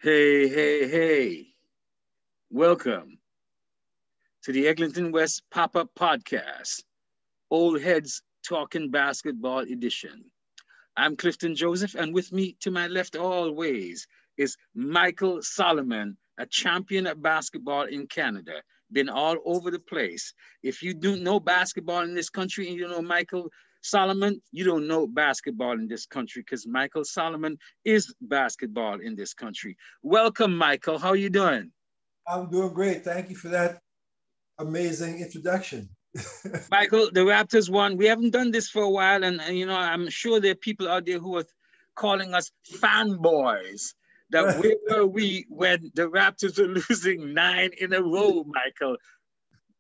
Hey, hey, hey. Welcome to the Eglinton West Pop-Up Podcast, Old Heads Talking Basketball Edition. I'm Clifton Joseph, and with me to my left always is Michael Solomon, a champion at basketball in Canada. Been all over the place. If you don't know basketball in this country and you don't know Michael Solomon, you don't know basketball in this country because Michael Solomon is basketball in this country. Welcome, Michael. How are you doing? I'm doing great. Thank you for that amazing introduction. Michael, the Raptors won. We haven't done this for a while, and I'm sure there are people out there who are calling us fanboys. That where were we when the Raptors were losing 9 in a row, Michael?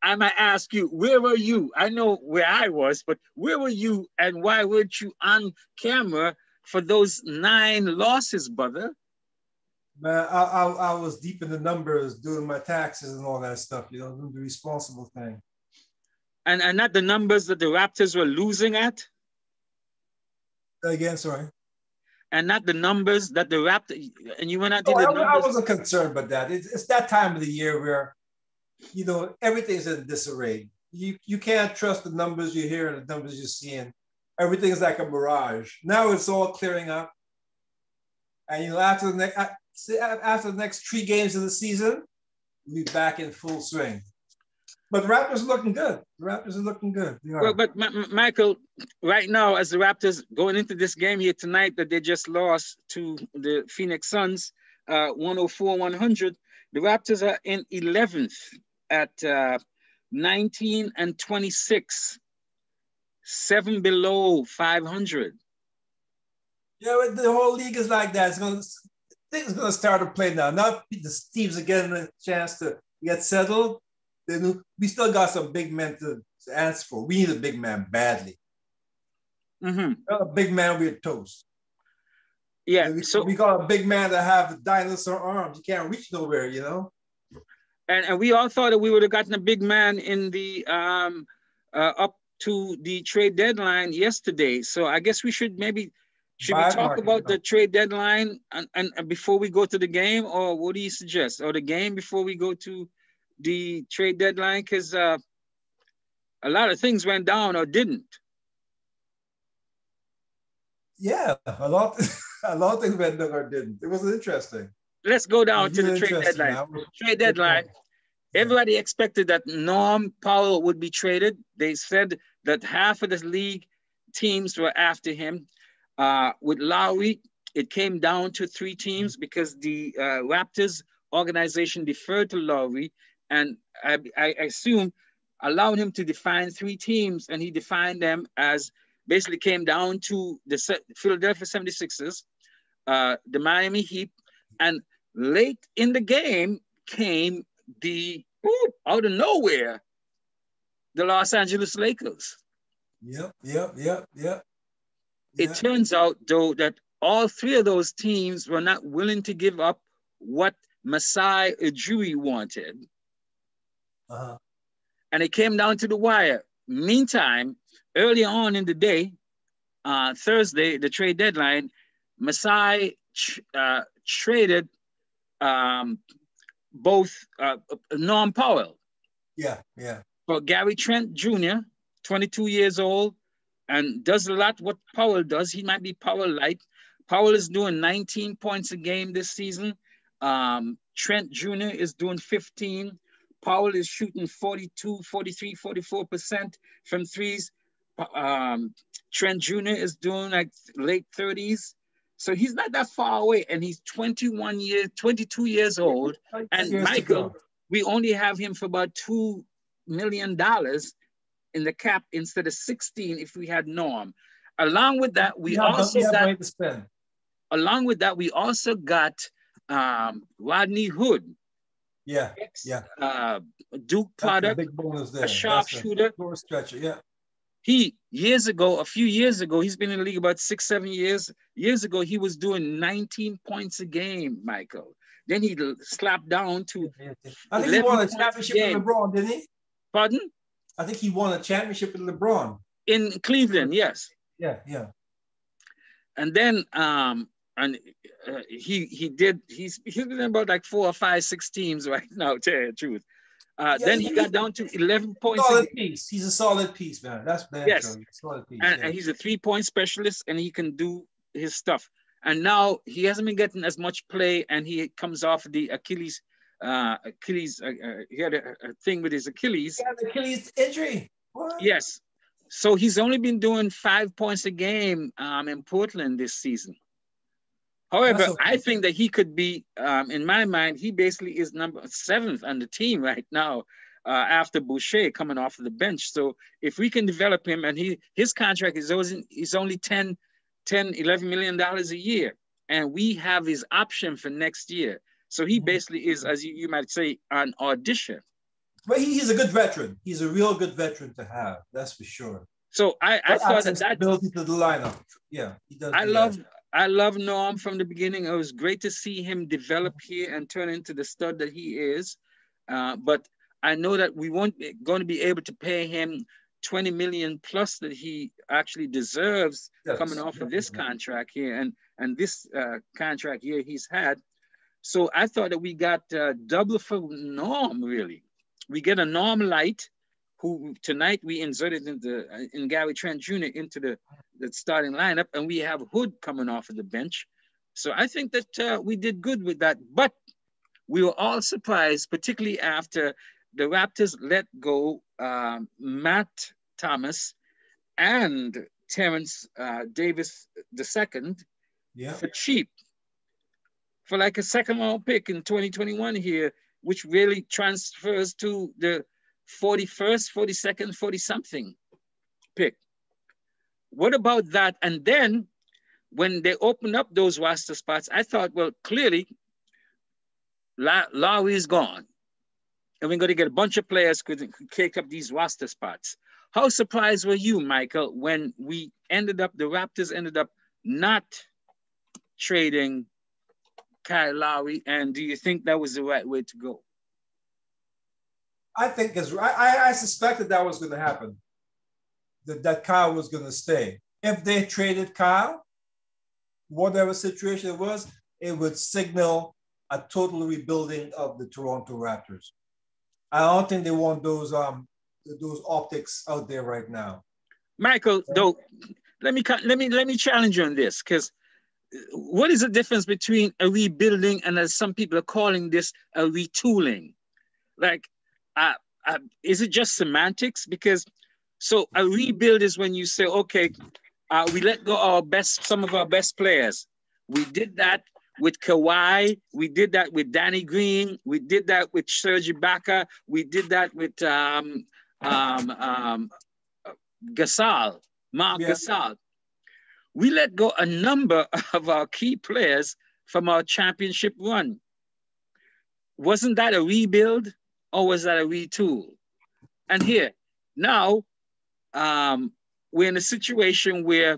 I might ask you, where were you? I know where I was, but where were you, and why weren't you on camera for those 9 losses, brother? Man, I was deep in the numbers doing my taxes and all that stuff, doing the responsible thing. And not the numbers that the Raptors were losing at? Again, sorry. And not the numbers that the Raptors, and you went out to the numbers. I wasn't concerned about that. It's that time of the year where, everything's in disarray. You can't trust the numbers you hear and the numbers you're seeing. Everything's like a mirage. Now it's all clearing up. And, after the next 3 games of the season, we'll be back in full swing. But the Raptors are looking good. Well, but Michael, right now, as the Raptors going into this game here tonight that they just lost to the Phoenix Suns, 104-100, the Raptors are in 11th at 19-26, 7 below 500. Yeah, the whole league is like that. Things going to start to play now. Now the teams are getting a chance to get settled. Then we still got some big men to answer for. We need a big man badly. Mm-hmm. A big man, we're toast. Yeah, so we got a big man that have dinosaur arms. You can't reach nowhere, And we all thought that we would have gotten a big man in the up to the trade deadline yesterday. So I guess we should maybe. Should we talk about the trade deadline and before we go to the game, or what do you suggest? Or the game before we go to the trade deadline? Because a lot of things went down or didn't. Yeah, a lot of things went down or didn't. It was interesting. Let's go down to the trade deadline. Trade deadline. Everybody expected that Norm Powell would be traded. They said that half of the league teams were after him. With Lowry, it came down to 3 teams because the Raptors organization deferred to Lowry, and I assume allowed him to define 3 teams, and he defined them as basically came down to the Philadelphia 76ers, the Miami Heat, and late in the game came out of nowhere, the Los Angeles Lakers. Yep. It turns out, though, that all 3 of those teams were not willing to give up what Masai Ujiri wanted. Uh-huh. And it came down to the wire. Meantime, earlier on in the day, Thursday, the trade deadline, Masai traded both Norm Powell. Yeah. For Gary Trent Jr., 22 years old, and does a lot what Powell does. He might be Powell-like. Powell is doing 19 points a game this season. Trent Jr. is doing 15. Powell is shooting 42, 43, 44% from threes. Trent Jr. is doing like late 30s. So he's not that far away, and he's 22 years old. And Michael, we only have him for about $2 million in the cap instead of 16 if we had Norm. Along with that, we also got Rodney Hood. Yeah. Duke product, big bonus there. A sharpshooter. Stretcher, yeah. A few years ago, he's been in the league about 6-7 years. Years ago, he was doing 19 points a game, Michael. Then he slapped down to. I think he won a championship with LeBron, didn't he? Pardon? I think he won a championship with LeBron. In Cleveland, yes. Yeah. And then and he's been about like 4 or 5, 6 teams right now, to tell you the truth. Then he got down to 11 points. Solid piece. He's a solid piece, man. That's yes. Solid piece. And he's a 3-point specialist, and he can do his stuff. And now he hasn't been getting as much play, and he comes off the Achilles. He had a thing with his Achilles. He had an Achilles injury. What? Yes. So he's only been doing 5 points a game in Portland this season. However, okay. I think that he could be, in my mind, he basically is number 7th on the team right now after Boucher coming off of the bench. So if we can develop him, and his contract is only $10, $11 million a year, and we have his option for next year. So he basically is, as you might say, an audition. But he's a good veteran. He's a real good veteran to have. That's for sure. So I thought that ability to the lineup. Yeah, he does. I love Norm from the beginning. It was great to see him develop here and turn into the stud that he is. But I know that we won't going to be able to pay him $20 million plus that he actually deserves coming off of this contract here and this contract here he's had. So I thought that we got double for Norm, really. We get a Norm Light, who tonight we inserted in Gary Trent Jr. into the starting lineup, and we have Hood coming off of the bench. So I think that we did good with that, but we were all surprised, particularly after the Raptors let go Matt Thomas and Terrence Davis II for cheap, for like a 2nd-round pick in 2021 here, which really transfers to the 41st, 42nd, 40-something pick. What about that? And then when they opened up those roster spots, I thought, well, clearly, Lowry is gone. And we're going to get a bunch of players who could take up these roster spots. How surprised were you, Michael, when the Raptors ended up not trading Kyle Lowry? And do you think that was the right way to go? I think I suspected that was going to happen, that Kyle was going to stay. If they traded Kyle, whatever situation it was, it would signal a total rebuilding of the Toronto Raptors. I don't think they want those optics out there right now. Michael, though, let me challenge you on this, because what is the difference between a rebuilding and, as some people are calling this, a retooling? Like, is it just semantics? Because so a rebuild is when you say, okay, we let go some of our best players. We did that with Kawhi. We did that with Danny Green. We did that with Serge Ibaka. We did that with Gasol, Gasol. We let go a number of our key players from our championship run. Wasn't that a rebuild, or was that a retool? And here, now, we're in a situation where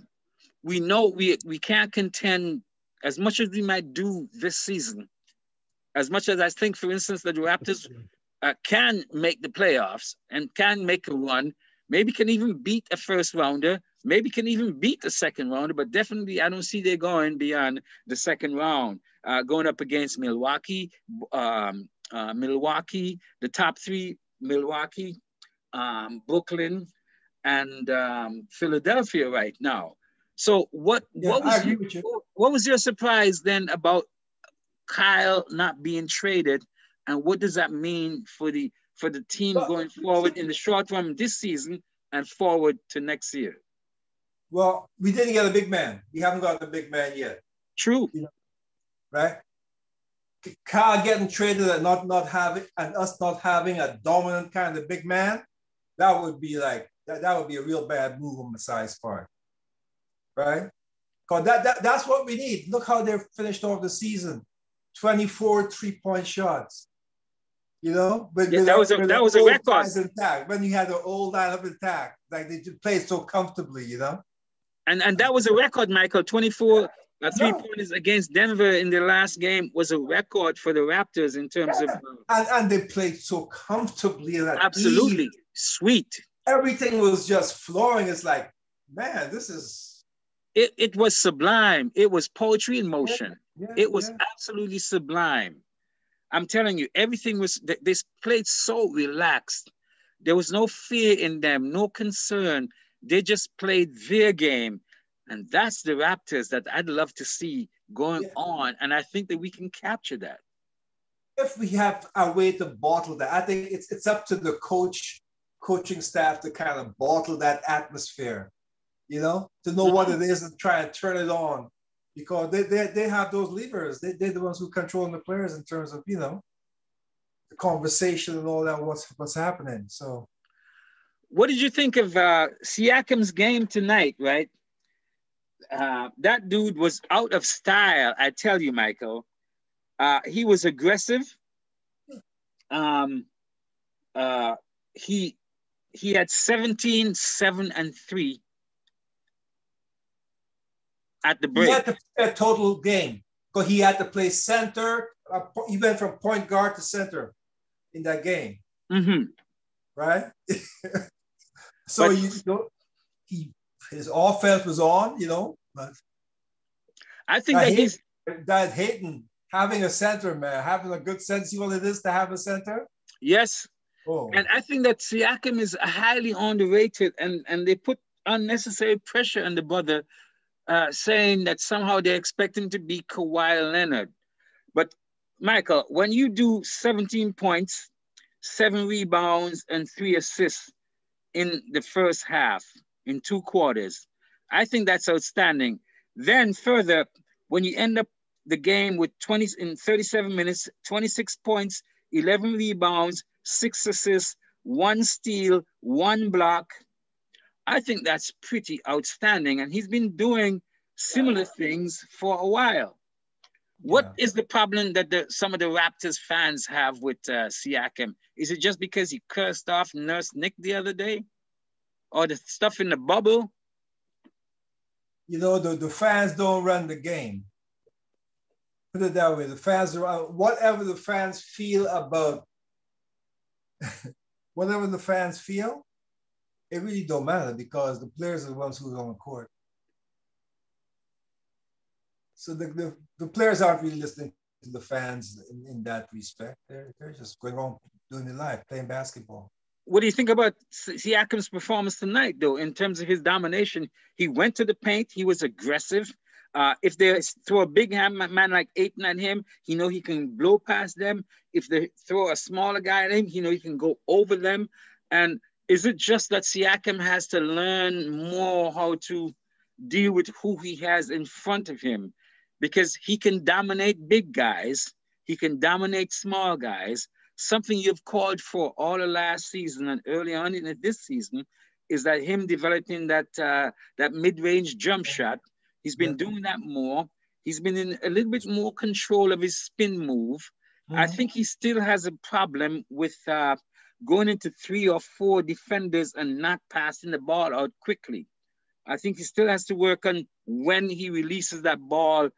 we know we can't contend as much as we might do this season, as much as I think, for instance, that the Raptors can make the playoffs and can make a run, maybe can even beat a 1st rounder, maybe can even beat the 2nd rounder, but definitely I don't see they going beyond the 2nd round, going up against Milwaukee, the top 3, Milwaukee, Brooklyn, and Philadelphia right now. So what was your surprise then about Kyle not being traded, and what does that mean for the team going forward in the short run this season and forward to next year? Well, we didn't get a big man. We haven't got a big man yet. True. Right? Kyle getting traded and us not having a dominant kind of big man, that would be like that would be a real bad move on Masai's part. Right? Because that's what we need. Look how they finished off the season. 24 3-point shots. You know? But that was a record. Intact. When you had the old lineup intact, like they just played so comfortably, you know? And that was a record, Michael. 24 3-pointers against Denver in the last game was a record for the Raptors in terms of... And they played so comfortably. Absolutely. Sweet. Everything was just flowing. It's like, man, this is It was sublime. It was poetry in Yeah, motion. yeah, It was yeah. absolutely sublime. I'm telling you, everything was, they played so relaxed. There was no fear in them, no concern. They just played their game. And that's the Raptors that I'd love to see going Yeah. on. And I think that we can capture that. If we have a way to bottle that, I think it's up to the coaching staff to kind of bottle that atmosphere, to know what it is and try and turn it on, because they have those levers. They're the ones who control the players in terms of, the conversation and all that, what's happening. So what did you think of Siakam's game tonight, right? That dude was out of style, I tell you, Michael. He was aggressive. Um, uh, he had 17, 7, and 3 at the he break. had to play a total game, because he had to play center. He went from point guard to center in that game. Mm-hmm. Right? So his offense was on, but I think that hating having a center, man, having a good center. See what it is to have a center? Yes. Oh. And I think that Siakam is highly underrated, and they put unnecessary pressure on the brother, saying that somehow they expect him to be Kawhi Leonard. But Michael, when you do 17 points, 7 rebounds, and 3 assists in the first half, in 2 quarters, I think that's outstanding. Then further, when you end up the game with 37 minutes, 26 points, 11 rebounds, 6 assists, 1 steal, 1 block, I think that's pretty outstanding. And he's been doing similar things for a while. What is the problem that some of the Raptors fans have with Siakam? Is it just because he cursed off Nurse Nick the other day? Or the stuff in the bubble? The fans don't run the game. Put it that way. The fans are, whatever the fans feel about, whatever the fans feel, it really don't matter, because the players are the ones who are on the court. So the players aren't really listening to the fans in that respect. They're just going on doing their life, playing basketball. What do you think about Siakam's performance tonight, though, in terms of his domination? He went to the paint. He was aggressive. If they throw a big man like Ayton at him, he can blow past them. If they throw a smaller guy at him, he can go over them. And is it just that Siakam has to learn more how to deal with who he has in front of him? Because he can dominate big guys. He can dominate small guys. Something you've called for all the last season and early on in this season is that him developing that mid-range jump shot. He's been doing that more. He's been in a little bit more control of his spin move. I think he still has a problem with going into 3 or 4 defenders and not passing the ball out quickly. I think he still has to work on when he releases that ball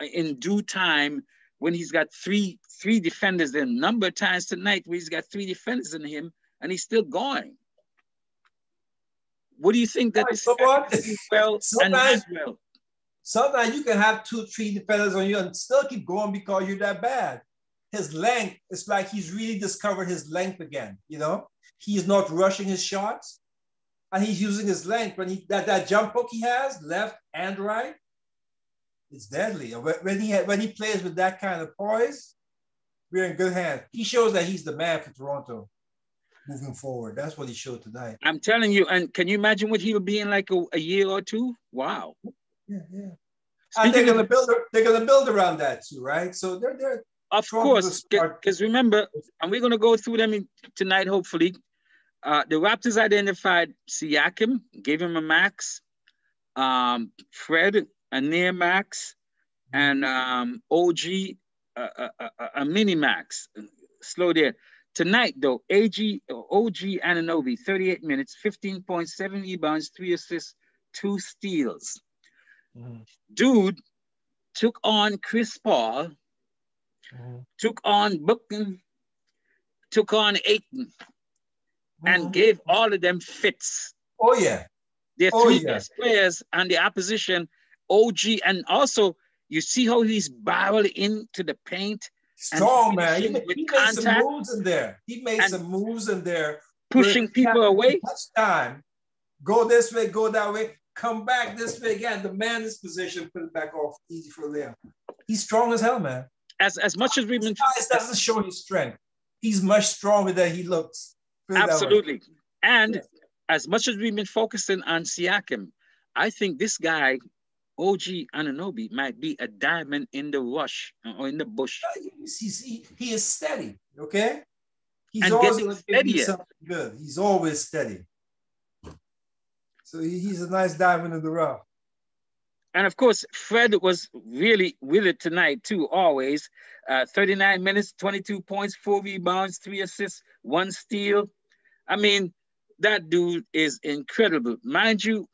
in due time, when he's got three defenders. There are a number of times tonight where he's got 3 defenders in him and he's still going. What do you think that this well and not well? Sometimes you can have 2, 3 defenders on you and still keep going because you're that bad. His length, it's like he's really discovered his length again. He's not rushing his shots, and he's using his length. When that jump hook he has, left and right, it's deadly. When he plays with that kind of poise, we're in good hands. He shows that he's the man for Toronto moving forward. That's what he showed tonight. I'm telling you, and can you imagine what he'll be in like a year or 2? Wow. Yeah. And they're gonna build around that too, right? So they're of course, because remember, and we're gonna go through them tonight, hopefully. The Raptors identified Siakam, gave him a max, Fred a near max, and OG a mini max. Slow there. Tonight, though, OG Anunoby, 38 minutes, 15 points, 7 rebounds, 3 assists, 2 steals. Dude took on Chris Paul, took on Booker, took on Ayton, and gave all of them fits. Oh, yeah. Their Oh, three yeah. best players on the opposition, OG, and also you see how he's barreling into the paint and Strong, man. finishing with He made some contact moves in there. He made some moves in there. pushing people away. Much time. Go this way, go that way, come back this way again. The man in this position, put it back off, easy for Liam. He's strong as hell, man. As much as we've been, this guy doesn't show his strength. He's much stronger than he looks. Absolutely. And yes, as much as we've been focusing on Siakam, I think this guy, OG Anunoby, might be a diamond in the rush or in the bush. He is steady, okay? He's always going to give you something good. He's always steady. So he's a nice diamond in the rough. And of course, Fred was really with it tonight too, always. 39 minutes, 22 points, 4 rebounds, 3 assists, 1 steal. I mean, that dude is incredible. Mind you,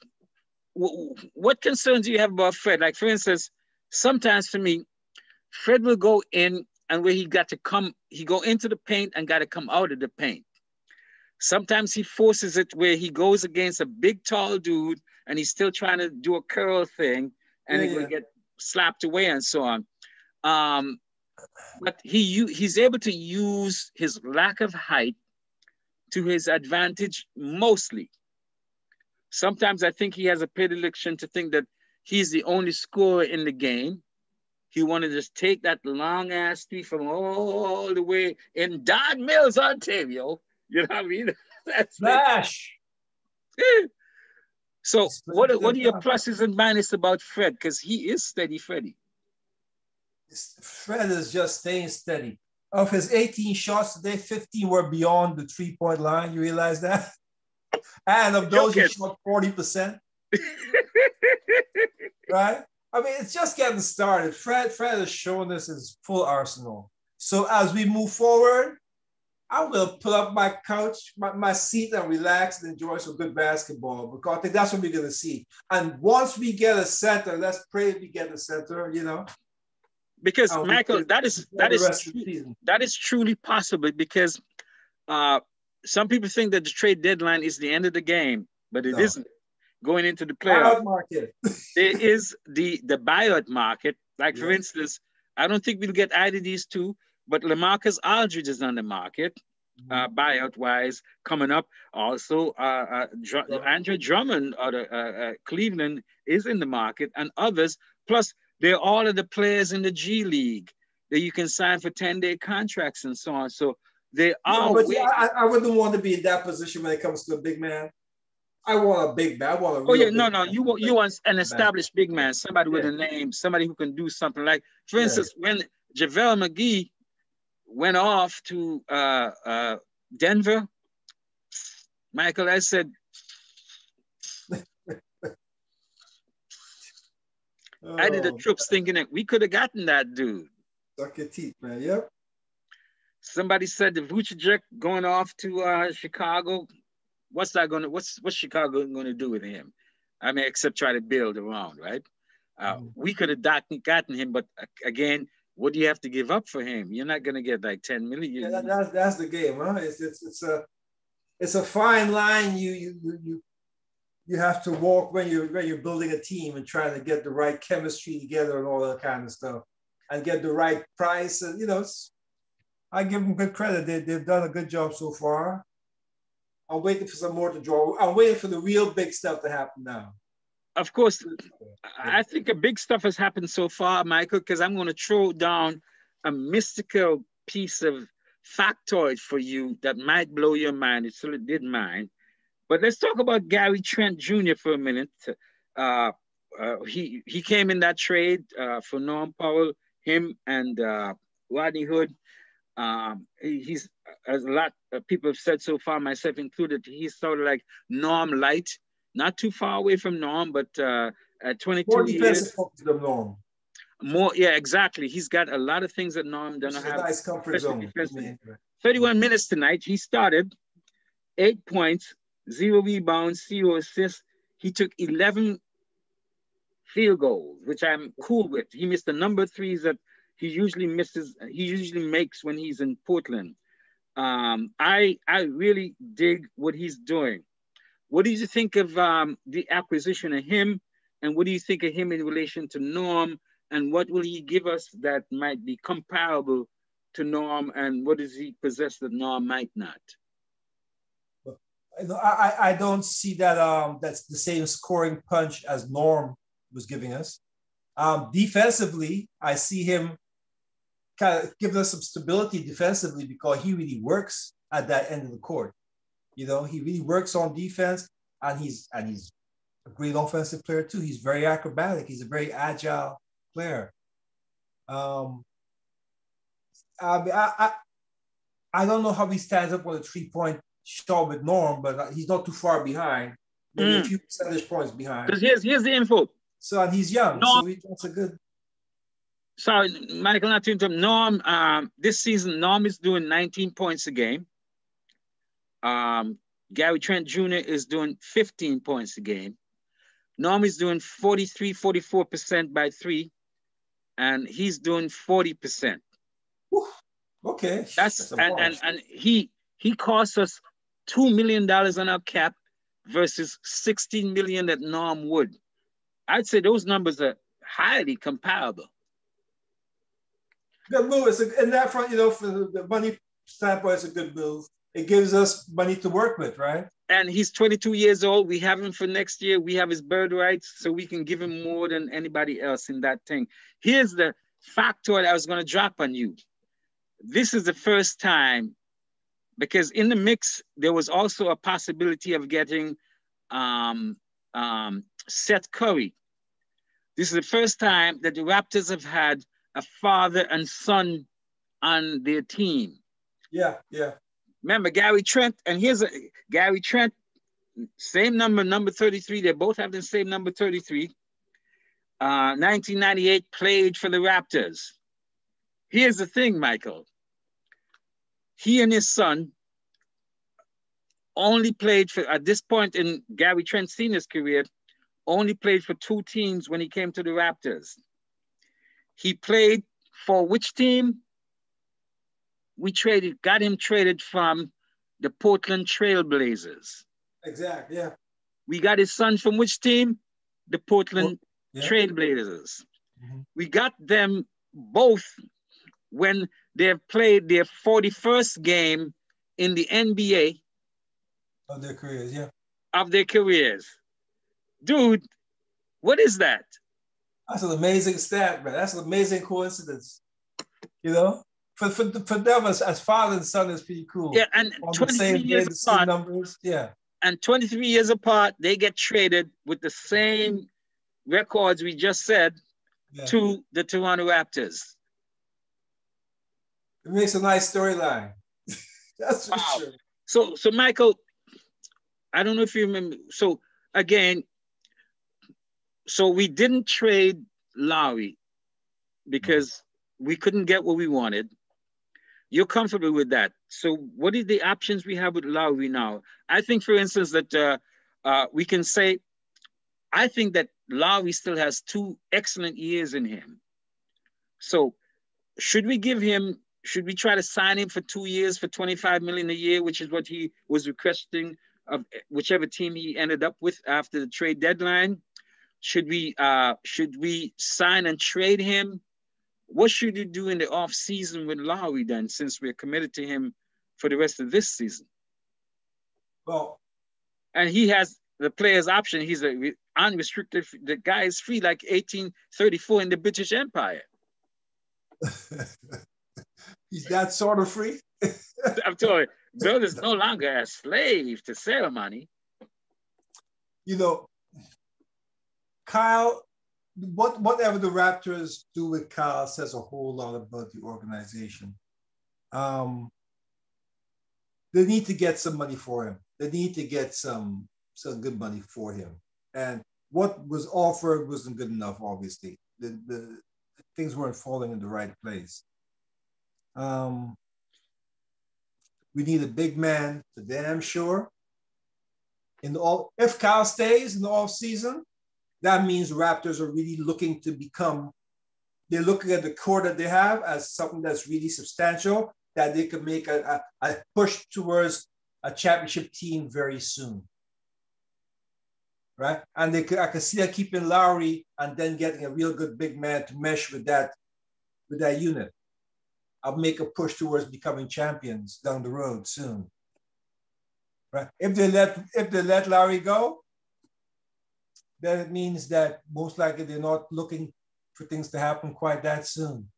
what concerns do you have about Fred? Like, for instance, sometimes for me, Fred will go in and where he go into the paint and got to come out of the paint. Sometimes he forces it where he goes against a big, tall dude and he's still trying to do a curl thing and he will get slapped away and so on. But he's able to use his lack of height to his advantage mostly. Sometimes I think he has a predilection to think that he's the only scorer in the game. He wanted to just take that long ass three from all the way in Don Mills, Ontario. You know what I mean? That's Flash. So what are your pluses and minuses about Fred? Because he is steady Freddy. Fred is just staying steady. Of his 18 shots today, 15 were beyond the 3-point line. You realize that? And of those, he shot 40%. Right? I mean, it's just getting started. Fred has shown us his full arsenal. So as we move forward, I'm going to pull up my couch, my seat, and relax and enjoy some good basketball, because I think that's what we're going to see. And once we get a center, let's pray we get a center, you know. Because, Michael, that is truly possible, because some people think that the trade deadline is the end of the game, but it isn't. Going into the playoff market, there is the buyout market. Like, for instance, I don't think we'll get either of these two, but LaMarcus Aldridge is on the market, buyout-wise, coming up. Also, Andre Drummond out of Cleveland is in the market, and others. Plus, they're all of the players in the G League that you can sign for 10-day contracts and so on. So they are. But I wouldn't want to be in that position when it comes to a big man. I want a big man. I want a real you want an established big man, somebody with a name, somebody who can do something. Like, for instance, when JaVale McGee went off to Denver, Michael, I said, I did the troops thinking that we could have gotten that dude. Suck your teeth, man. Yep. Somebody said the Vucevic going off to Chicago. What's Chicago going to do with him? I mean, except try to build around, right? We could have gotten him, but again, what do you have to give up for him? You're not going to get like 10 million. Yeah, that's the game, huh? It's a fine line you have to walk when you're building a team and trying to get the right chemistry together and all that kind of stuff, and get the right price. And I give them good credit. They've done a good job so far. I'm waiting for some more to draw. I'm waiting for the real big stuff to happen now. Of course, I think a big stuff has happened so far, Michael, because I'm going to throw down a mystical piece of factoid for you that might blow your mind. It certainly did mine. But let's talk about Gary Trent Jr. for a minute. He came in that trade for Norm Powell, him and Rodney Hood. He's, as a lot of people have said so far, myself included, he's sort of like Norm light, not too far away from Norm, but at 22 more years. Than Norm. More, yeah, exactly. He's got a lot of things that Norm doesn't have. Nice comfort zone. 31 minutes tonight. He started 8 points, 0 rebounds, 0 assists. He took 11 field goals, which I'm cool with. He missed the number of threes that he usually makes when he's in Portland. I really dig what he's doing. What do you think of the acquisition of him? And what do you think of him in relation to Norm? And what will he give us that might be comparable to Norm? And what does he possess that Norm might not? I don't see that that's the same scoring punch as Norm was giving us. Defensively, I see him kind of giving us some stability defensively because he really works at that end of the court. You know, he really works on defense, and he's a great offensive player too. He's very acrobatic. He's a very agile player. I don't know how he stands up on a 3-point shot with Norm, but he's not too far behind. Maybe a few percentage points behind. Because here's the info. So, and he's young, Norm, so that's a good. Sorry, Michael, not to interrupt. Norm, this season, Norm is doing 19 points a game. Gary Trent Jr. is doing 15 points a game. Norm is doing 44% by 3, and he's doing 40%. Okay. That's and he costs us $2 million on our cap versus $16 million that Norm would. I'd say those numbers are highly comparable. Good move. It's in that front, you know, for the money standpoint, it's a good move. It gives us money to work with, right? And he's 22 years old. We have him for next year. We have his bird rights, so we can give him more than anybody else in that thing. Here's the factor that I was going to drop on you. This is the first time, because in the mix, there was also a possibility of getting Seth Curry. This is the first time that the Raptors have had a father and son on their team. Yeah. Remember Gary Trent, and here's Gary Trent, same number 33. They both have the same number 33. 1998 played for the Raptors. Here's the thing, Michael. He and his son only played for, at this point in Gary Trent Sr.'s career, only played for 2 teams when he came to the Raptors. He played for which team? We got him traded from the Portland Trail Blazers. Exactly, yeah. We got his son from which team? The Portland Trail Blazers. Mm-hmm. We got them both when they've played their 41st game in the NBA. Of their careers, yeah. Of their careers. Dude, what is that? That's an amazing stat, man. That's an amazing coincidence. You know? For them as father and son is pretty cool. Yeah, and 23 years apart. Numbers. Yeah. And 23 years apart, they get traded with the same records we just said to the Toronto Raptors. It makes a nice storyline. That's for sure. So Michael, I don't know if you remember. So again, we didn't trade Lowry because we couldn't get what we wanted. You're comfortable with that. So what are the options we have with Lowry now? I think, for instance, that we can say, I think that Lowry still has 2 excellent years in him. So should we try to sign him for 2 years for $25 million a year, which is what he was requesting of whichever team he ended up with after the trade deadline? Should we sign and trade him? What should you do in the off season with Lowry then, since we're committed to him for the rest of this season? Well, and he has the player's option. He's unrestricted. The guy is free like 1834 in the British Empire. He's that sort of free? I'm telling you, Bill is no longer a slave to ceremony. You know, Kyle, whatever the Raptors do with Kyle says a whole lot about the organization. They need to get some money for him. They need to get some good money for him. And what was offered wasn't good enough, obviously. The things weren't falling in the right place. We need a big man, for damn sure. If Kyle stays in the off season, that means Raptors are really looking to they're looking at the core that they have as something that's really substantial, that they could make a push towards a championship team very soon. right? And I could see her keeping Lowry and then getting a real good big man to mesh with that unit. I'll make a push towards becoming champions down the road soon. Right? If they let Lowry go, then it means that most likely they're not looking for things to happen quite that soon.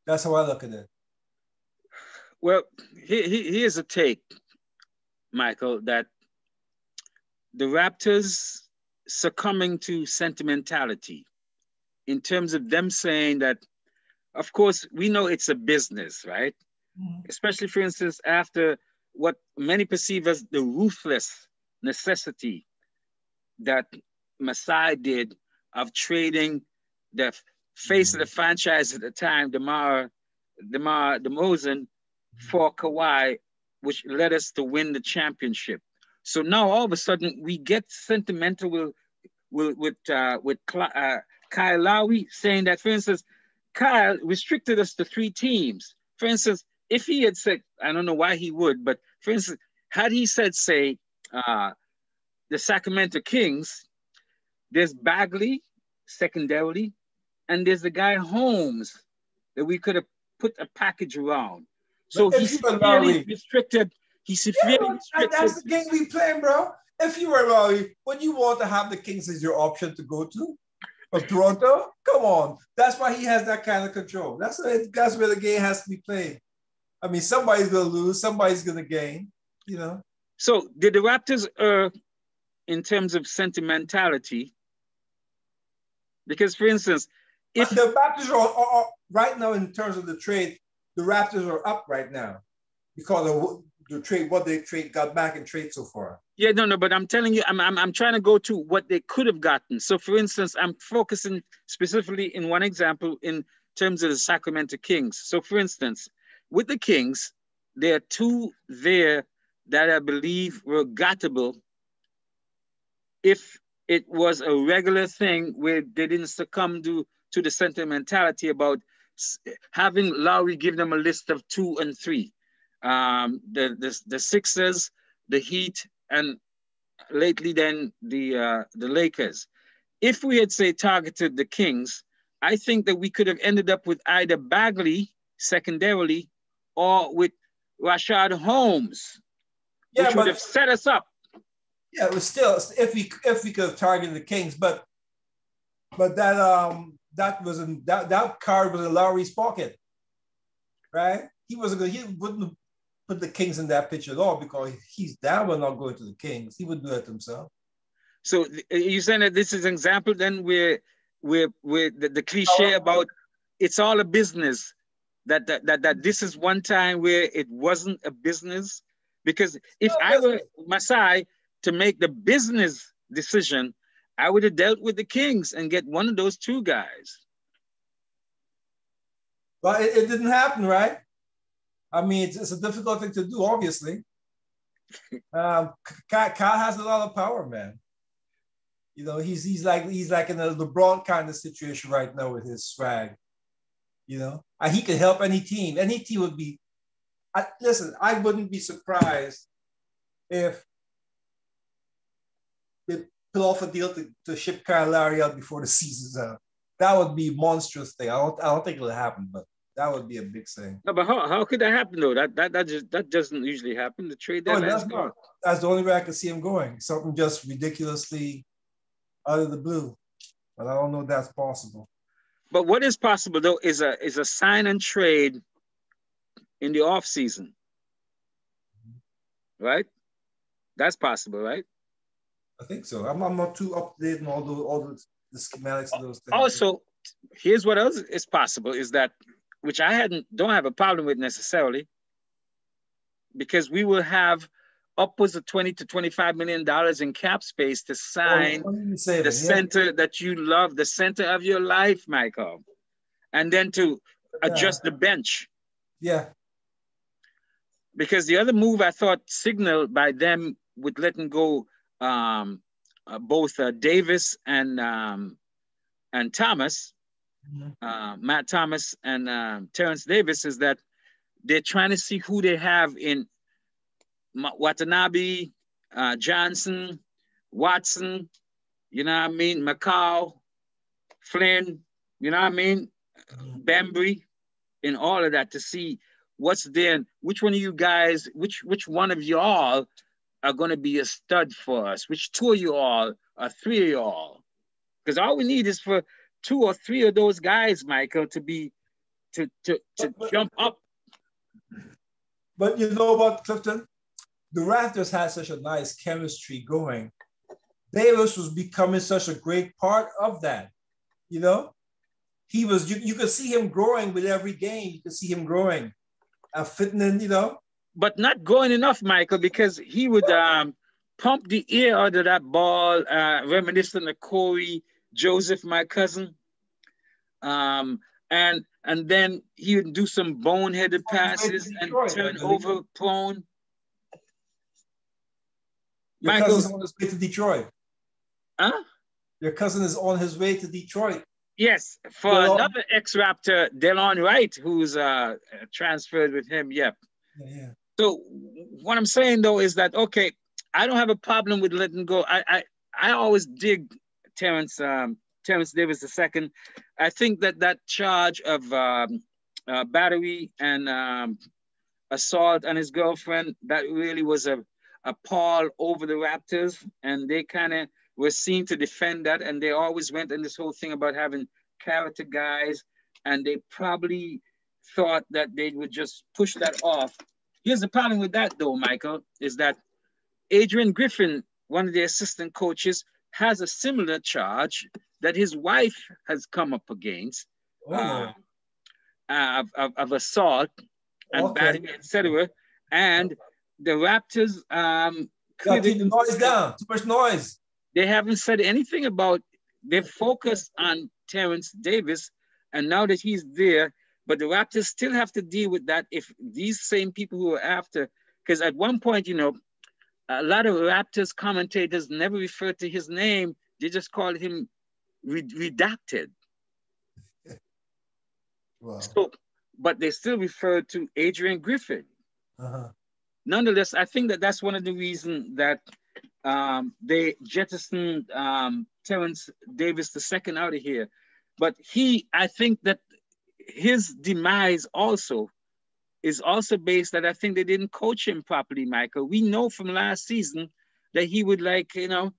That's how I look at it. Well, here's a take, Michael, that the Raptors succumbing to sentimentality in terms of them saying that, of course, we know it's a business, right? Mm-hmm. Especially, for instance, after what many perceive as the ruthless necessity that Masai did of trading the face of the franchise at the time, DeMar DeRozan, for Kawhi, which led us to win the championship. So now all of a sudden we get sentimental with Kyle Lowry, saying that, for instance, Kyle restricted us to 3 teams. For instance, if he had said, I don't know why he would, but for instance, had he said, say, the Sacramento Kings, there's Bagley, secondarily, and there's the guy Holmes that we could have put a package around. So he's severely restricted. He's severely restricted. That's the game we play, bro. If you were Lowry, would you want to have the Kings as your option to go to? Of Toronto? Come on. That's why he has that kind of control. That's where the game has to be played. I mean, somebody's going to lose. Somebody's going to gain, you know. So did the Raptors in terms of sentimentality? Because, for instance, if the Raptors are right now in terms of the trade, the Raptors are up right now because of the trade, what they got back in trade so far. Yeah, no, but I'm telling you, I'm trying to go to what they could have gotten. So, for instance, I'm focusing specifically in one example in terms of the Sacramento Kings. So, for instance, with the Kings, there are 2 there that I believe were gettable if it was a regular thing where they didn't succumb to the sentimentality about having Lowry give them a list of 2 and 3. The Sixers, the Heat, and lately then the Lakers. If we had, say, targeted the Kings, I think that we could have ended up with either Bagley secondarily or with Rashad Holmes, which would have set us up. Yeah, it was still if we could have targeted the Kings, but that card was in Lowry's pocket, right? He wouldn't put the Kings in that picture at all because he's down with not going to the Kings. He would do it himself. So you're saying that this is an example then where the cliche about it's all a business, that this is one time where it wasn't a business? Because if I were Masai to make the business decision, I would have dealt with the Kings and get one of those 2 guys. But it didn't happen, right? I mean, it's a difficult thing to do, obviously. Kyle has a lot of power, man. You know, he's like in a LeBron kind of situation right now with his swag. You know, and he can help any team. Any team would be. Listen, I wouldn't be surprised if they put off a deal to ship Kyle Lowry out before the season's out. That would be a monstrous thing. I don't think it'll happen, but that would be a big thing. No, but how could that happen though? That doesn't usually happen. The trade deadline. That's the only way I can see him going. Something just ridiculously out of the blue. But I don't know if that's possible. But what is possible though is a sign and trade in the off season, right? That's possible, right? I think so. I'm not too up to date on all the schematics of those things. Also, here's what else is possible is that, which I don't have a problem with necessarily, because we will have upwards of $20 to $25 million in cap space to sign the center that you love, the center of your life, Michael, and then to adjust the bench. Yeah. Because the other move I thought signaled by them with letting go both Davis and Thomas, Matt Thomas and Terrence Davis, is that they're trying to see who they have in Watanabe, Johnson, Watson, you know what I mean, McCall, Flynn, you know what I mean, Bembry, and all of that to see what's there. Which one of you guys, which one of y'all are going to be a stud for us? Which two of you all or three of y'all? Because all we need is for two or three of those guys, Michael, to be to jump up. But you know what, Clifton? The Raptors had such a nice chemistry going. Davis was becoming such a great part of that. You know, he was. You could see him growing with every game. You could see him growing, fitting in. You know, but not growing enough, Michael, because he would pump the air out of that ball, reminiscent of Corey Joseph, my cousin. And then he would do some boneheaded passes and turn over prone. Your cousin's on his way to Detroit. Huh? Your cousin is on his way to Detroit. Yes, for another ex-Raptor, Delon Wright, who's transferred with him. Yep. Yeah. So what I'm saying though is that okay, I don't have a problem with letting go. I always dig Terrence Davis II. I think that charge of battery and assault on his girlfriend, that really was a pall over the Raptors, and they kind of were seen to defend that, and they always went in this whole thing about having character guys, and they probably thought that they would just push that off. Here's the problem with that though, Michael, is that Adrian Griffin, one of the assistant coaches, has a similar charge that his wife has come up against of assault and battery, etc. And the Raptors keep the noise down. Too much noise. They haven't said anything about. They've focused on Terrence Davis, and now that he's there, but the Raptors still have to deal with that if these same people who are after, because at one point, you know, a lot of Raptors commentators never referred to his name. They just called him redacted. Wow. So, but they still refer to Adrian Griffin. Nonetheless, I think that's one of the reasons that they jettisoned Terrence Davis II out of here. But I think that his demise also is also based that I think they didn't coach him properly, Michael. We know from last season that he would dribble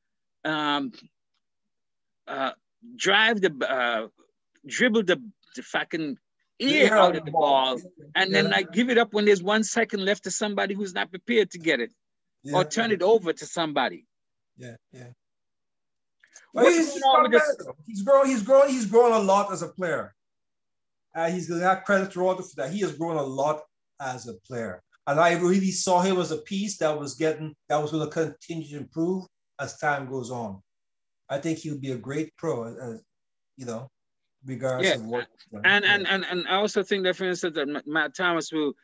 the fucking air out of the ball and then give it up when there's 1 second left to somebody who's not prepared to get it, or turn it over to somebody. Well, he's grown a lot as a player. He's got credit to Roger for that. He has grown a lot as a player, and I really saw him as a piece that was going to continue to improve as time goes on. I think he would be a great pro, regardless of what. And I also think that, for instance, that Matt Thomas will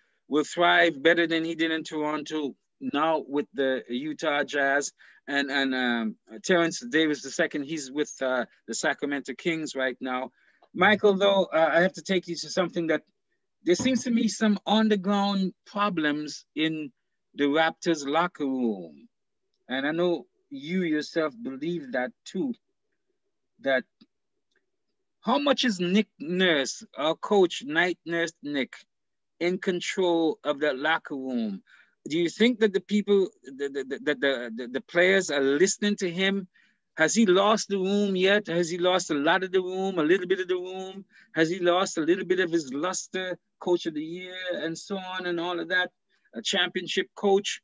thrive better than he did in Toronto now with the Utah Jazz, and Terrence Davis II. He's with the Sacramento Kings right now. Michael, though, I have to take you to something that there seems to be some underground problems in the Raptors locker room. And I know you yourself believe that too. That how much is Nick Nurse, our coach, Night Nurse Nick, in control of that locker room? Do you think that the people, the players are listening to him? Has he lost the room yet? Has he lost a lot of the room, a little bit of the room? Has he lost a little bit of his luster, coach of the year, and so on and all of that? A championship coach.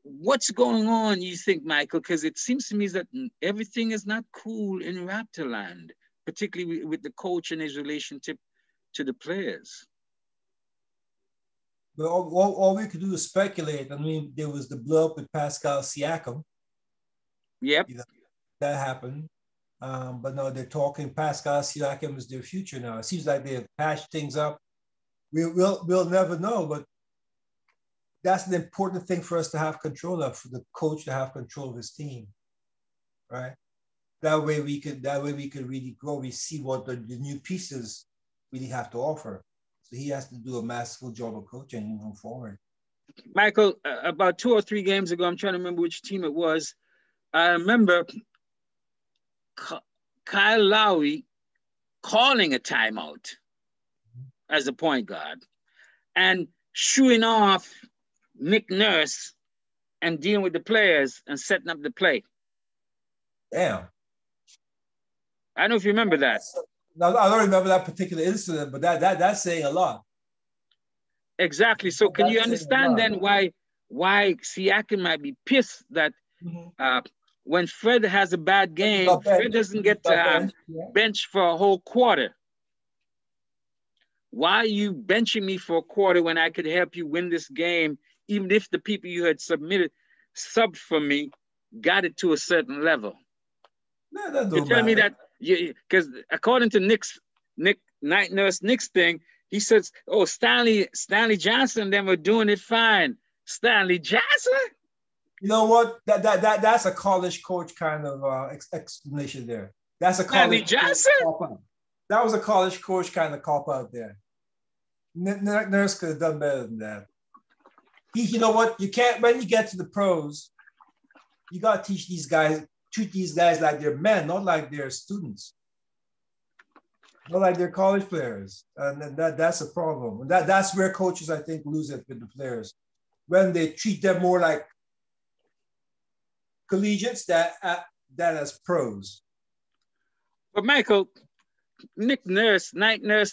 What's going on, you think, Michael? Because it seems to me that everything is not cool in Raptorland, particularly with the coach and his relationship to the players. But all we could do is speculate. I mean, there was the blow up with Pascal Siakam. Yep. That happened. But no, they're talking Pascal Siakam is their future now. It seems like they have patched things up. We'll never know, but that's an important thing for us to have control of, for the coach to have control of his team, right? That way we could really grow. We see what the new pieces really have to offer. So he has to do a masterful job of coaching and move forward. Michael, about 2 or 3 games ago, I'm trying to remember which team it was. I remember Kyle Lowry calling a timeout as a point guard and shooing off Nick Nurse and dealing with the players and setting up the play. Damn. I don't know if you remember that. I don't remember that particular incident, but that's saying a lot. Exactly. So can you understand then why Siakam might be pissed that when Fred has a bad game, Fred doesn't get bench for a whole quarter? Why are you benching me for a quarter when I could help you win this game, even if the people you had subbed for me, got it to a certain level? No, You're telling me that, because according to Night Nurse Nick's thing, he says, oh, Stanley Johnson, then we're doing it fine. Stanley Johnson? You know what? That's a college coach kind of explanation there. That's a college Stanley Johnson? That was a college coach kind of cop out there. Nurse could have done better than that. You know what? You can't, when you get to the pros, you got to teach these guys, treat these guys like they're men, not like they're students. Not like they're college players. And that's a problem. That's where coaches, I think, lose it with the players. When they treat them more like collegiates than as pros. But Michael, Night Nurse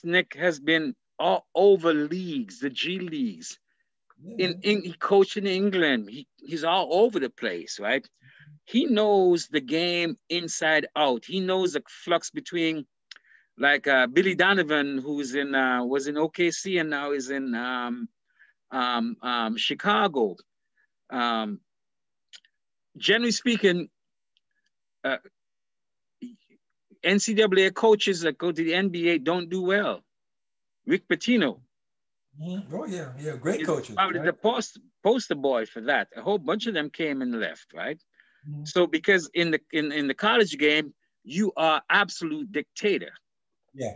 Nick has been all over leagues, the G leagues. Yeah. He coached in England. He's all over the place, right? He knows the game inside out. He knows the flux between, like Billy Donovan, who's was in OKC and now is in Chicago. Generally speaking, NCAA coaches that go to the NBA don't do well. Rick Pitino. Oh yeah, great coaches. Probably right? The poster boy for that. A whole bunch of them came and left, right? So because in the college game, you are absolute dictator. Yeah.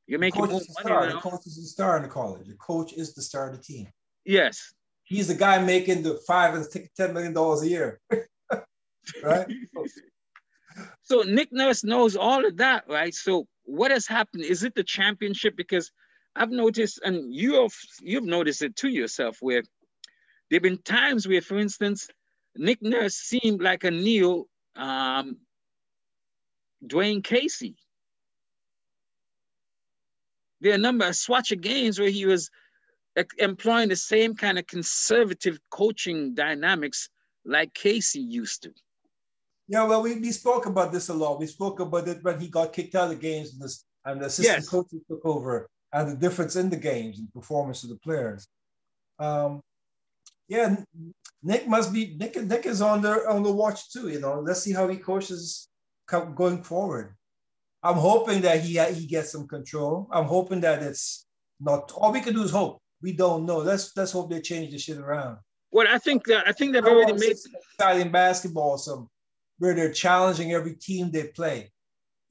You're making more money. The coach is the star in the college. The coach is the star of the team. Yes. He's the guy making the $5 and $10 million a year. Right? So Nick Nurse knows all of that, right? So what has happened? Is it the championship? Because I've noticed, and you've noticed it to yourself, where there have been times where, for instance, Nick Nurse seemed like a neo Dwayne Casey. There are a number of swatch of games where he was employing the same kind of conservative coaching dynamics like Casey used to. Yeah, well, we spoke about this a lot. We spoke about it when he got kicked out of the games and the assistant coaches took over, and the difference in the games and performance of the players. Yeah, Nick is on the watch too. You know, let's see how he coaches going forward. I'm hoping that he gets some control. I'm hoping that it's not. All we can do is hope. We don't know. Let's hope they change the shit around. Well, I think they've already made exciting basketball. Where they're challenging every team they play.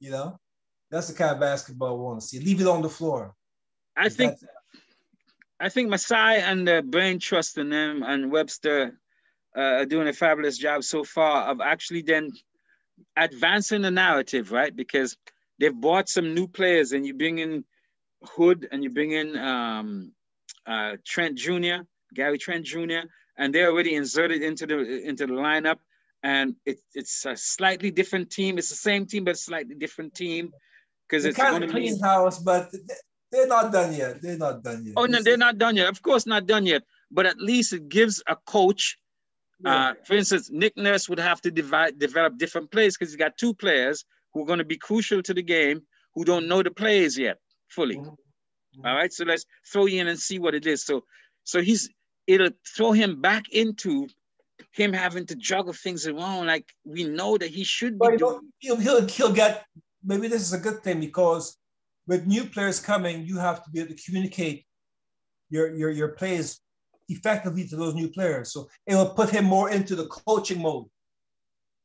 You know, that's the kind of basketball I want to see. Leave it on the floor. I think Masai and the Brain Trust in them and Webster are doing a fabulous job so far of actually then advancing the narrative, right? Because they've bought some new players, and you bring in Hood and you bring in Trent Jr., Gary Trent Jr., and they're already inserted into the lineup. And it's a slightly different team. It's the same team, but a slightly different team. Because it's kind of clean house, but they're not done yet. They're not done yet. Oh, no, they're not done yet. Of course, not done yet. But at least it gives a coach. For instance, Nick Nurse would have to develop different plays because he's got 2 players who are going to be crucial to the game who don't know the plays yet fully. Mm-hmm. All right, so let's throw you in and see what it is. So it'll throw him back into him having to juggle things around like we know that he should be doing. He'll get, maybe this is a good thing, because with new players coming, you have to be able to communicate your plays effectively to those new players. So it will put him more into the coaching mode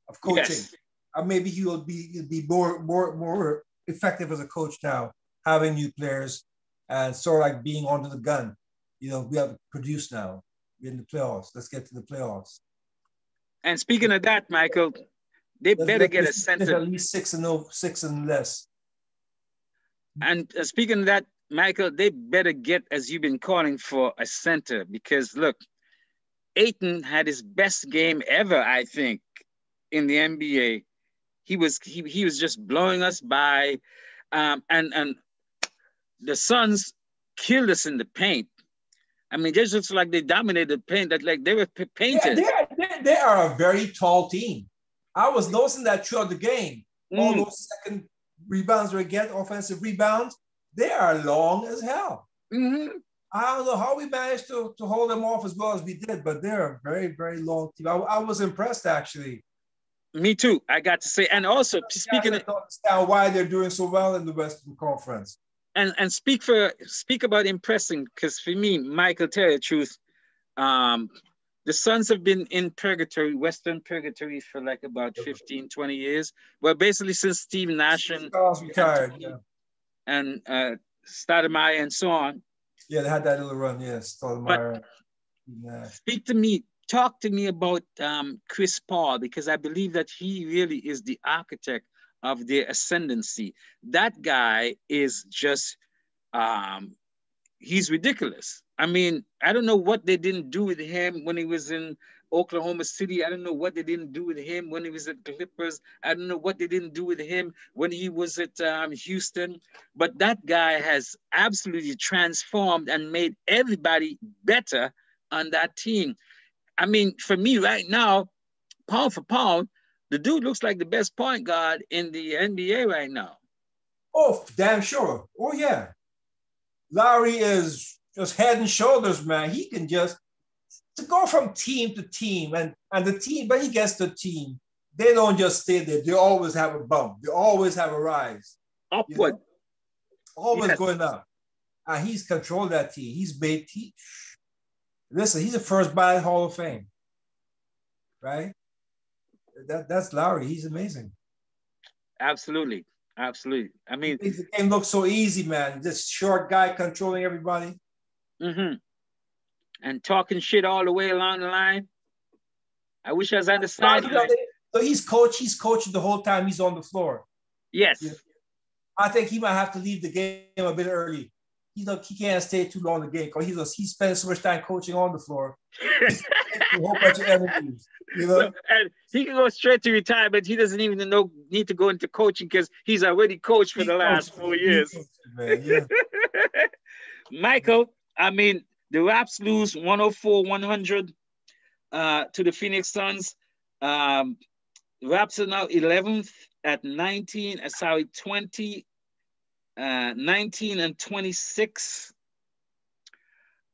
of coaching. Yes. And maybe he'll be more effective as a coach now, having new players and sort of like being onto the gun. You know, we have to produce now. We're in the playoffs. Let's get to the playoffs. And speaking of that, Michael, they better get a center. At least 6-0, 6 and less. And speaking of that, Michael, they better get, as you've been calling for, a center, because look, Ayton had his best game ever, I think, in the NBA. He was just blowing us by, and the Suns killed us in the paint. I mean, just looks like they dominated the paint. That like they were painted. Yeah, they are a very tall team. I was noticing that throughout the game. All those second rebounds they get, offensive rebounds, they are long as hell. I don't know how we managed to hold them off as well as we did, but they're a very, very long team. I was impressed, actually. Me too, I got to say. And also, speaking of... understand why they're doing so well in the Western Conference. And speak about impressing, because for me, Michael, tell you the truth, the Suns have been in purgatory, Western purgatory, for like about 15, 20 years. Well, basically since Steve Nash and retired, and Stoudemire and so on. Yeah, they had that little run, yes. Stoudemire. Talk to me about Chris Paul, because I believe that he really is the architect of their ascendancy. That guy is just, he's ridiculous. I mean, I don't know what they didn't do with him when he was in Oklahoma City. I don't know what they didn't do with him when he was at Clippers. I don't know what they didn't do with him when he was at Houston. But that guy has absolutely transformed and made everybody better on that team. I mean, for me right now, pound for pound, the dude looks like the best point guard in the NBA right now. Oh, damn sure. Oh, yeah. Lowry is just head and shoulders, man. He can just to go from team to team, and the team, when he gets the team, they don't just stay there. They always have a bump. They always have a rise. Upward. Always going up. And he's controlled that team. He's made team. Listen, he's the first ballot Hall of Fame. Right? That's Lowry. He's amazing. Absolutely. Absolutely. I mean, the game looks so easy, man. This short guy controlling everybody. And talking shit all the way along the line. I wish I was on the side. So he's coaching the whole time he's on the floor. Yes. Yeah. I think he might have to leave the game a bit early. He can't stay too long in the game because he spends so much time coaching on the floor. A whole bunch of enemies, you know. And he can go straight to retirement. He doesn't even need to go into coaching because he's already coached for the last 4 years. Yeah. Michael, I mean, the Raps lose 104-100 to the Phoenix Suns. Raps are now 11th at 19 and 26.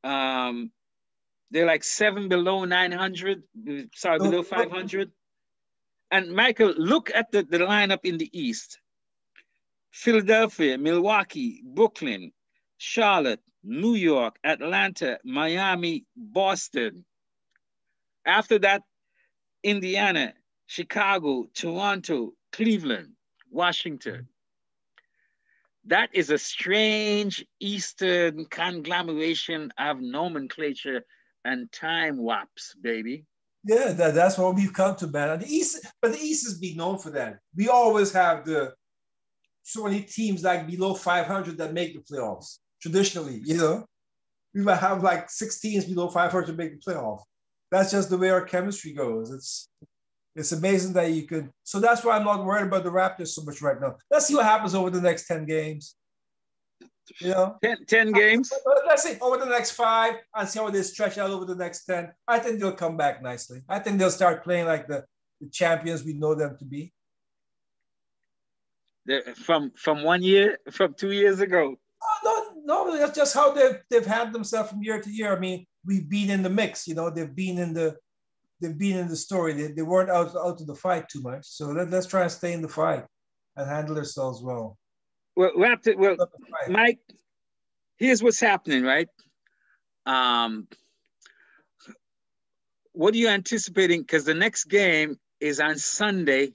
They're like 7 below 900. Sorry, below 500. And Michael, look at the lineup in the East. Philadelphia, Milwaukee, Brooklyn, Charlotte, New York, Atlanta, Miami, Boston. After that, Indiana, Chicago, Toronto, Cleveland, Washington. That is a strange Eastern conglomeration of nomenclature and time warps, baby. Yeah, that's what we've come to, man. And the East has been known for that. We always have so many teams like below 500 that make the playoffs. Traditionally, you know, we might have like 6 teams below 500 to make the playoff. That's just the way our chemistry goes. It's amazing that you could. So that's why I'm not worried about the Raptors so much right now. Let's see what happens over the next 10 games. You know, 10 games. Let's see over the next 5 and see how they stretch out over the next 10. I think they'll come back nicely. I think they'll start playing like the champions we know them to be. From 1 year, from 2 years ago. No, that's just how they've had themselves from year to year. I mean, we've been in the mix. You know, they've been in the story. They weren't out of the fight too much. So let's try and stay in the fight and handle ourselves well. Well, Mike, here's what's happening, right? What are you anticipating? Because the next game is on Sunday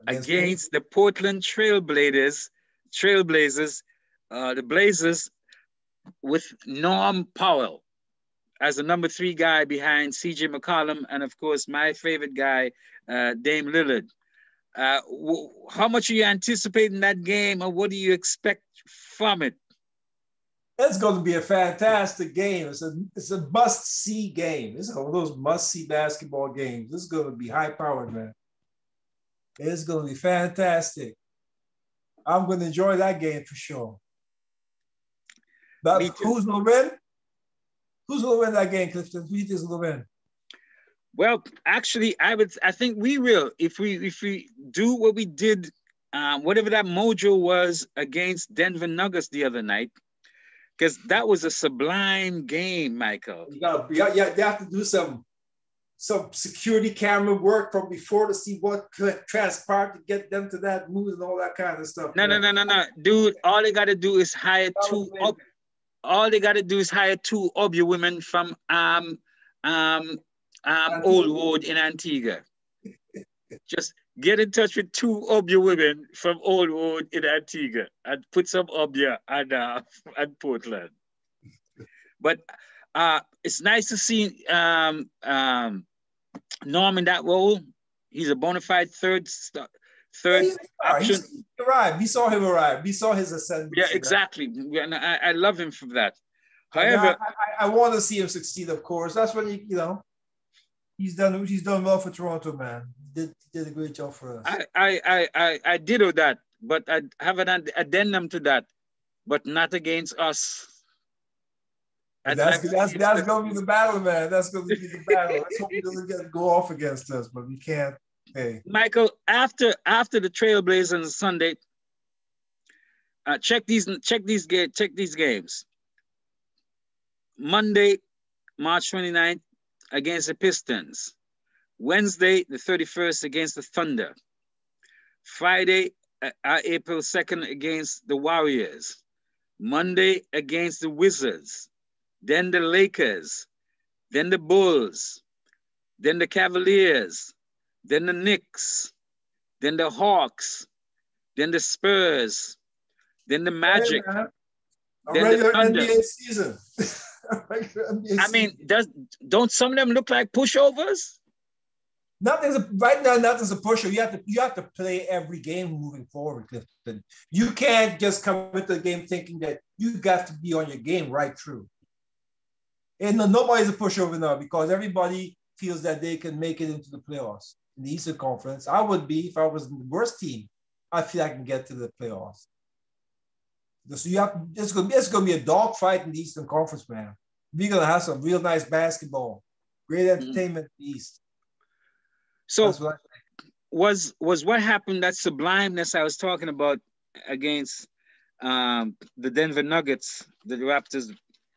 against the Portland Trailblazers, the Blazers with Norm Powell. as the number 3 guy behind CJ McCollum, and of course, my favorite guy, Dame Lillard. How much are you anticipating that game, and what do you expect from it? It's going to be a fantastic game. It's a must-see game. It's one of those must-see basketball games. This is going to be high-powered, man. It's going to be fantastic. I'm going to enjoy that game for sure. But who's going to win? Who's going to win that game, Clifton? Who do you think is going to win? Well, actually, I think we will. If we do what we did, whatever that mojo was against Denver Nuggets the other night, because that was a sublime game, Michael. You have to do some security camera work from before to see what transpired to get them to that move and all that kind of stuff. No. Dude, all they got to do is hire two Obia women from Old Road in Antigua. Just get in touch with 2 Obia women from Old Road in Antigua and put some Obia at Portland. But it's nice to see Norm in that role. He's a bona fide third option. He arrived. We saw him arrive. We saw his ascent. Yeah, exactly. And I love him for that. However, I want to see him succeed. Of course, that's when he's done well for Toronto, man. He did a great job for us. I ditto that, but I have an addendum to that, but not against us. That's going to be the battle, man. That's going to be the battle. Let's hope he doesn't go off against us, but we can't. Hey, Michael, after the Trailblazers on Sunday, check these games. Monday, March 29th, against the Pistons. Wednesday, the 31st, against the Thunder. Friday, April 2nd, against the Warriors. Monday, against the Wizards. Then the Lakers. Then the Bulls. Then the Cavaliers. Then the Knicks. Then the Hawks. Then the Spurs. Then the Magic. Hey, then the Thunder. NBA season. I mean, don't some of them look like pushovers? Right now, nothing's a pushover. You have to play every game moving forward, Clifton. You can't just come into the game thinking that you got to be on your game right through. And nobody's a pushover now because everybody feels that they can make it into the playoffs in the Eastern Conference. I would be if I was the worst team. I feel I can get to the playoffs. So it's going to be a dogfight in the Eastern Conference, man. We're going to have some real nice basketball, great entertainment in the East. So was what happened, that sublimeness I was talking about against the Denver Nuggets, the Raptors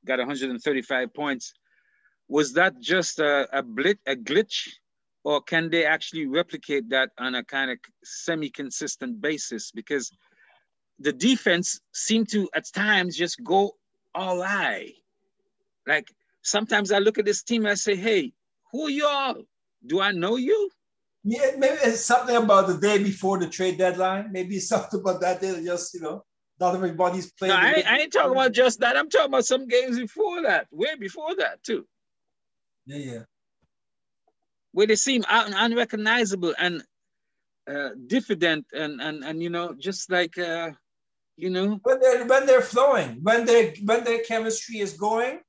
got 135 points. Was that just a glitch, or can they actually replicate that on a kind of semi-consistent basis? Because the defense seemed to, at times, just go all eye. Like, sometimes I look at this team and I say, hey, who are y'all? Do I know you? Yeah, maybe it's something about the day before the trade deadline. Maybe it's something about that day that just, not everybody's playing. No, I ain't talking about just that. I'm talking about some games before that, way before that, too. Yeah. Where they seem unrecognizable and diffident and just like, When they're flowing, when their chemistry is going,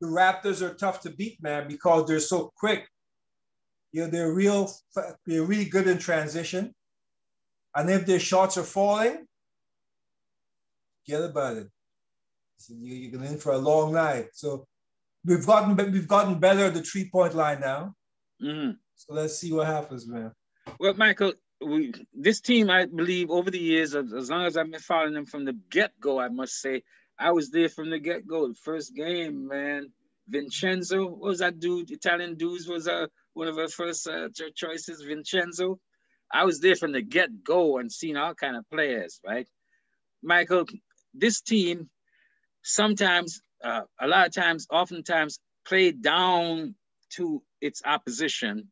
the Raptors are tough to beat, man, because they're so quick. They're really good in transition. And if their shots are falling, forget about it. So you're going in for a long night. So we've gotten better at the 3-point line now. Mm-hmm. So let's see what happens, man. Well, Michael, this team, I believe, over the years, as long as I've been following them from the get-go, I must say, I was there from the get-go. The first game, man, Vincenzo, what was that dude? Italian dude was one of our first choices, Vincenzo. I was there from the get-go and seen all kind of players, right? Michael, this team sometimes, a lot of times, oftentimes, played down to its opposition.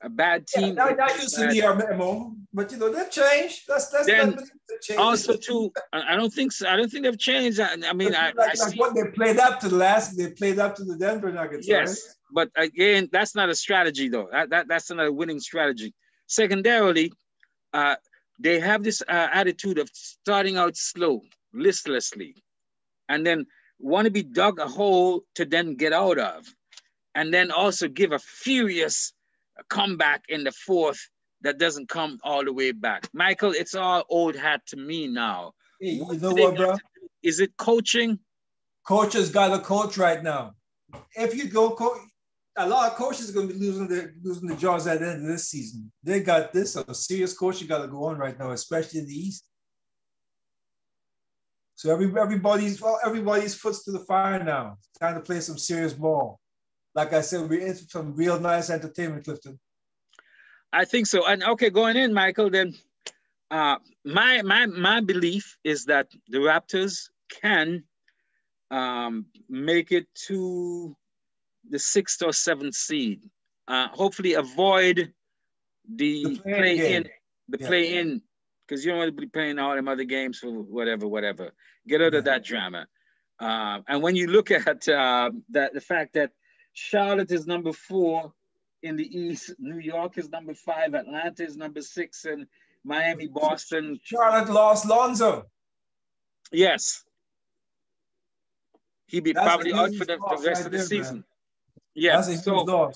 a bad team. Yeah, that used to be our memo, but you know they've changed. That's then change. also too. I don't think so. I don't think they've changed. I mean, I like see what they played up to the last. They played up to the Denver Nuggets, yes, right? but again, that's not a strategy though. That's not a winning strategy. Secondarily, they have this attitude of starting out slow, listlessly, and then want to be dug a hole to then get out of, and then also give a furious comeback in the fourth that doesn't come all the way back. Michael, it's all old hat to me now. Hey, you know what, bro? Is it coaching? Coaches got to coach right now. If you go coach, a lot of coaches are going to be losing the jobs at the end of this season. They got this. A serious coaching got to go on right now, especially in the East. So everybody's foot's to the fire now. It's time to play some serious ball. Like I said, we're in some real nice entertainment, Clifton. I think so. And okay, going in, Michael, then my belief is that the Raptors can make it to the 6th or 7th seed. Hopefully avoid the play-in, because you don't want to be playing all them other games for whatever. Get out of that drama. And when you look at the fact that Charlotte is number 4 in the East, New York is number 5, Atlanta is number 6, and Miami, Boston. Charlotte lost Lonzo. Yes. He'd be probably out for the rest of the season. Man. Yeah. So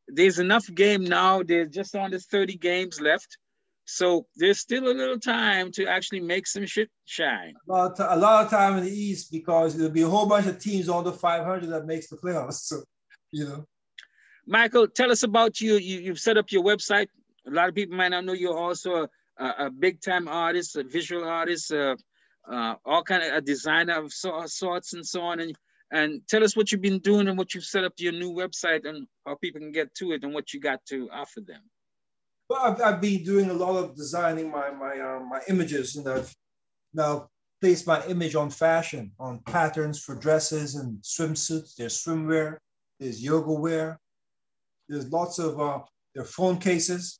there's enough game now. There's just under 30 games left. So there's still a little time to actually make some shit shine. A lot of time in the East, because there'll be a whole bunch of teams under 500 that makes the playoffs. So, you know. Michael, tell us about you. You've set up your website. A lot of people might not know you're also a big-time artist, a visual artist, all kind of a designer of sorts and so on. And tell us what you've been doing and what you've set up your new website and how people can get to it and what you got to offer them. Well, I've been doing a lot of designing my images, and I've now placed my image on fashion, on patterns for dresses and swimsuits. There's swimwear, there's yoga wear, there's lots of there are phone cases.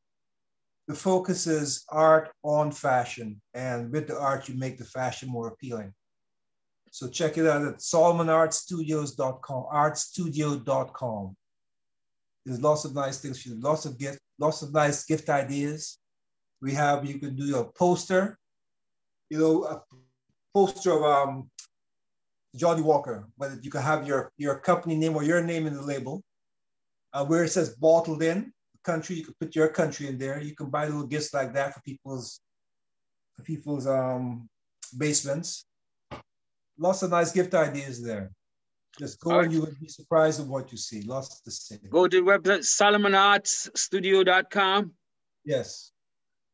The focus is art on fashion, and with the art, you make the fashion more appealing. So check it out at SolomonArtStudios.com, artstudio.com. There's lots of nice things for you, lots of nice gift ideas. You can do a poster, a poster of Johnny Walker, but you can have your company name or your name in the label. Where it says bottled in country, you can put your country in there. You can buy little gifts like that for people's basements. Lots of nice gift ideas there. Just go and you will be surprised at what you see. Lots to see. Go to the website, SolomonArtsStudio.com. Yes.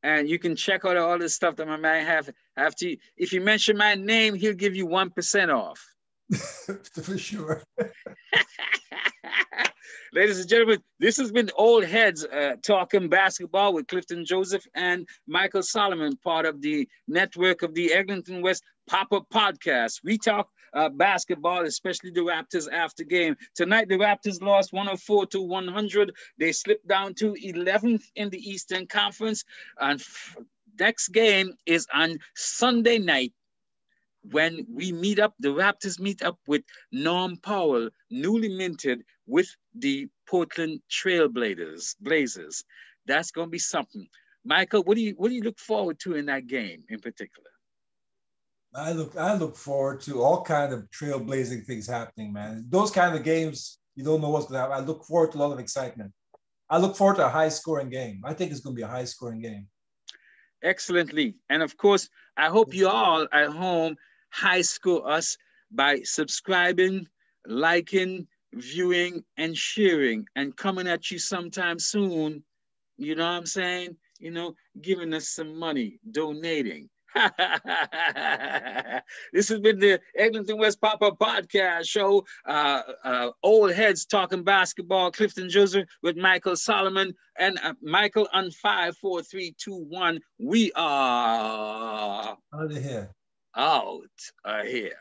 And you can check out all the stuff that my man have to. If you mention my name, he'll give you 1% off. For sure. Ladies and gentlemen, this has been Old Heads Talking Basketball with Clifton Joseph and Michael Solomon, part of the network of the Eglinton West Pop-Up Podcast. We talk basketball, especially the Raptors after game. Tonight, the Raptors lost 104-100. They slipped down to 11th in the Eastern Conference. And next game is on Sunday night, when we meet up, the Raptors meet up with Norm Powell, newly minted with the Portland Trail Blazers. That's going to be something. Michael, what do you look forward to in that game in particular? I look forward to all kind of trailblazing things happening, man. Those kind of games, you don't know what's going to happen. I look forward to a lot of excitement. I look forward to a high-scoring game. I think it's going to be a high-scoring game. Excellently. And of course, I hope you all at home high score us by subscribing, liking, viewing, and sharing, and coming at you sometime soon. You know what I'm saying? Giving us some money, donating. This has been the Eglinton West Pop-Up Podcast Show. Old Heads Talking Basketball. Clifton Joseph with Michael Solomon and Michael on 5, 4, 3, 2, 1. We are out of here. Out of here.